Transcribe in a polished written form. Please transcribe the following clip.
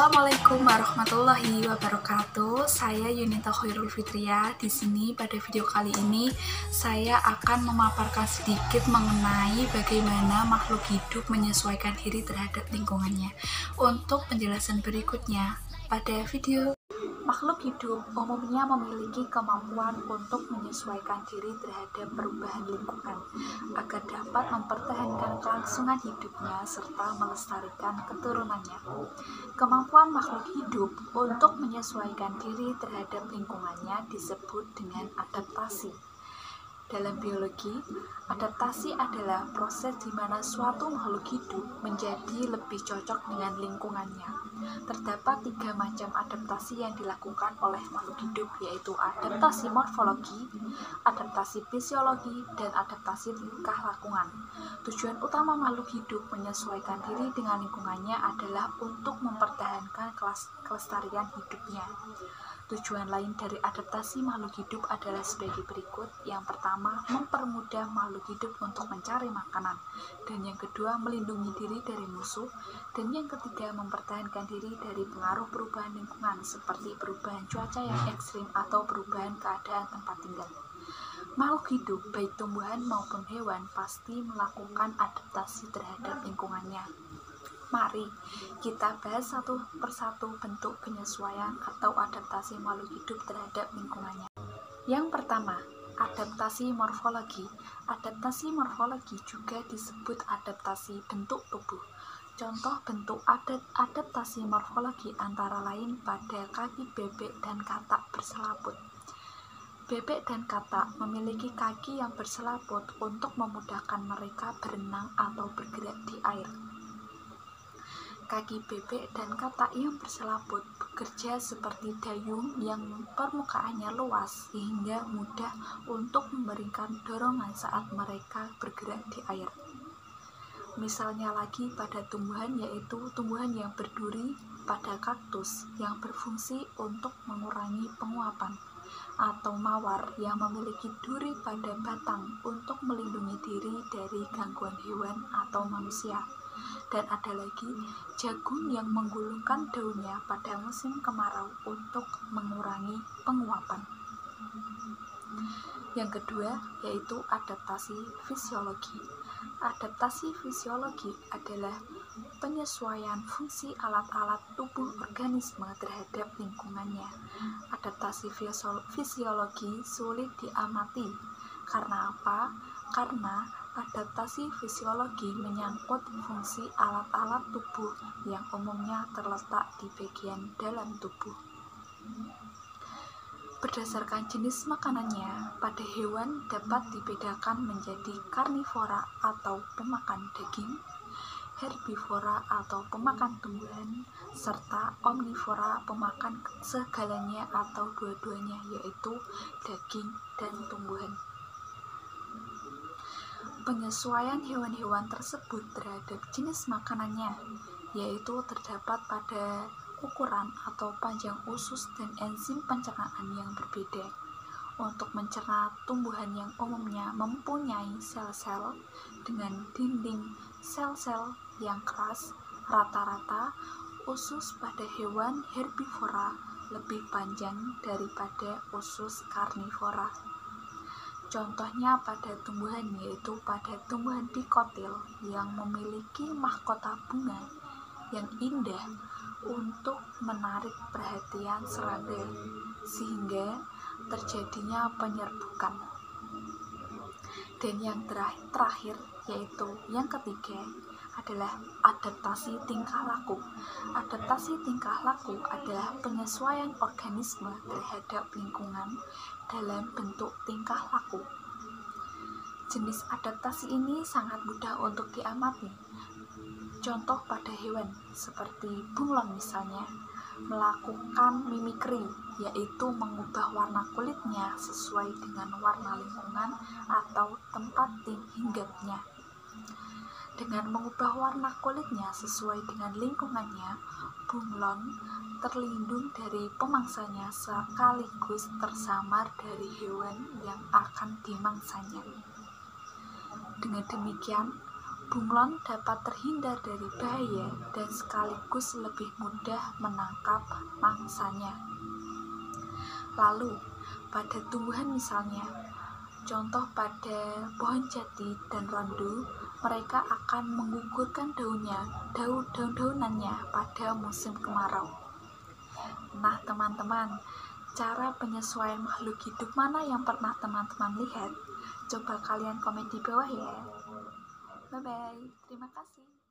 Assalamualaikum warahmatullahi wabarakatuh. Saya Yunita Khairul Fitria. Di sini pada video kali ini saya akan memaparkan sedikit mengenai bagaimana makhluk hidup menyesuaikan diri terhadap lingkungannya. Untuk penjelasan berikutnya pada video. Makhluk hidup umumnya memiliki kemampuan untuk menyesuaikan diri terhadap perubahan lingkungan agar dapat mempertahankan kelangsungan hidupnya serta melestarikan keturunannya. Kemampuan makhluk hidup untuk menyesuaikan diri terhadap lingkungannya disebut dengan adaptasi. Dalam biologi, adaptasi adalah proses di mana suatu makhluk hidup menjadi lebih cocok dengan lingkungannya. Terdapat 3 macam adaptasi yang dilakukan oleh makhluk hidup, yaitu adaptasi morfologi, adaptasi fisiologi, dan adaptasi tingkah lakuan. Tujuan utama makhluk hidup menyesuaikan diri dengan lingkungannya adalah untuk mempertahankan kelestarian hidupnya. Tujuan lain dari adaptasi makhluk hidup adalah sebagai berikut. Yang pertama, mempermudah makhluk hidup untuk mencari makanan. Dan yang kedua, melindungi diri dari musuh. Dan yang ketiga, mempertahankan diri dari pengaruh perubahan lingkungan seperti perubahan cuaca yang ekstrim atau perubahan keadaan tempat tinggal. Makhluk hidup, baik tumbuhan maupun hewan, pasti melakukan adaptasi terhadap lingkungannya. Mari kita bahas satu persatu bentuk penyesuaian atau adaptasi makhluk hidup terhadap lingkungannya. Yang pertama, adaptasi morfologi. Adaptasi morfologi juga disebut adaptasi bentuk tubuh. Contoh bentuk adaptasi morfologi antara lain pada kaki bebek dan katak berselaput. Bebek dan katak memiliki kaki yang berselaput untuk memudahkan mereka berenang atau bergerak di air. Kaki bebek dan katak yang berselaput bekerja seperti dayung yang permukaannya luas sehingga mudah untuk memberikan dorongan saat mereka bergerak di air. Misalnya lagi pada tumbuhan, yaitu tumbuhan yang berduri pada kaktus yang berfungsi untuk mengurangi penguapan, atau mawar yang memiliki duri pada batang untuk melindungi diri dari gangguan hewan atau manusia. Dan ada lagi jagung yang menggulungkan daunnya pada musim kemarau untuk mengurangi penguapan. Yang kedua yaitu adaptasi fisiologi. Adaptasi fisiologi adalah penyesuaian fungsi alat-alat tubuh organisme terhadap lingkungannya. Adaptasi fisiologi sulit diamati. Karena apa? Karena adaptasi fisiologi menyangkut fungsi alat-alat tubuh yang umumnya terletak di bagian dalam tubuh. Berdasarkan jenis makanannya, pada hewan dapat dibedakan menjadi karnivora atau pemakan daging, herbivora atau pemakan tumbuhan, serta omnivora pemakan segalanya atau dua-duanya, yaitu daging dan tumbuhan. Penyesuaian hewan-hewan tersebut terhadap jenis makanannya, yaitu terdapat pada ukuran atau panjang usus dan enzim pencernaan yang berbeda. Untuk mencerna tumbuhan yang umumnya mempunyai sel-sel dengan dinding sel-sel yang keras, rata-rata usus pada hewan herbivora lebih panjang daripada usus karnivora. Contohnya pada tumbuhan, yaitu pada tumbuhan dikotil yang memiliki mahkota bunga yang indah untuk menarik perhatian serangga sehingga terjadinya penyerbukan. Dan yang terakhir yaitu yang ketiga adalah adaptasi tingkah laku. Adaptasi tingkah laku adalah penyesuaian organisme terhadap lingkungan dalam bentuk tingkah laku. Jenis adaptasi ini sangat mudah untuk diamati. Contoh pada hewan seperti bunglon misalnya, melakukan mimikri, yaitu mengubah warna kulitnya sesuai dengan warna lingkungan atau tempat hinggapnya. Dengan mengubah warna kulitnya sesuai dengan lingkungannya, bunglon terlindung dari pemangsanya sekaligus tersamar dari hewan yang akan dimangsanya. Dengan demikian, bunglon dapat terhindar dari bahaya dan sekaligus lebih mudah menangkap mangsanya. Lalu, pada tumbuhan misalnya, contoh pada pohon jati dan rondu, mereka akan menggugurkan daun-daunannya pada musim kemarau. Nah teman-teman, cara penyesuaian makhluk hidup mana yang pernah teman-teman lihat? Coba kalian komen di bawah ya. Bye-bye, terima kasih.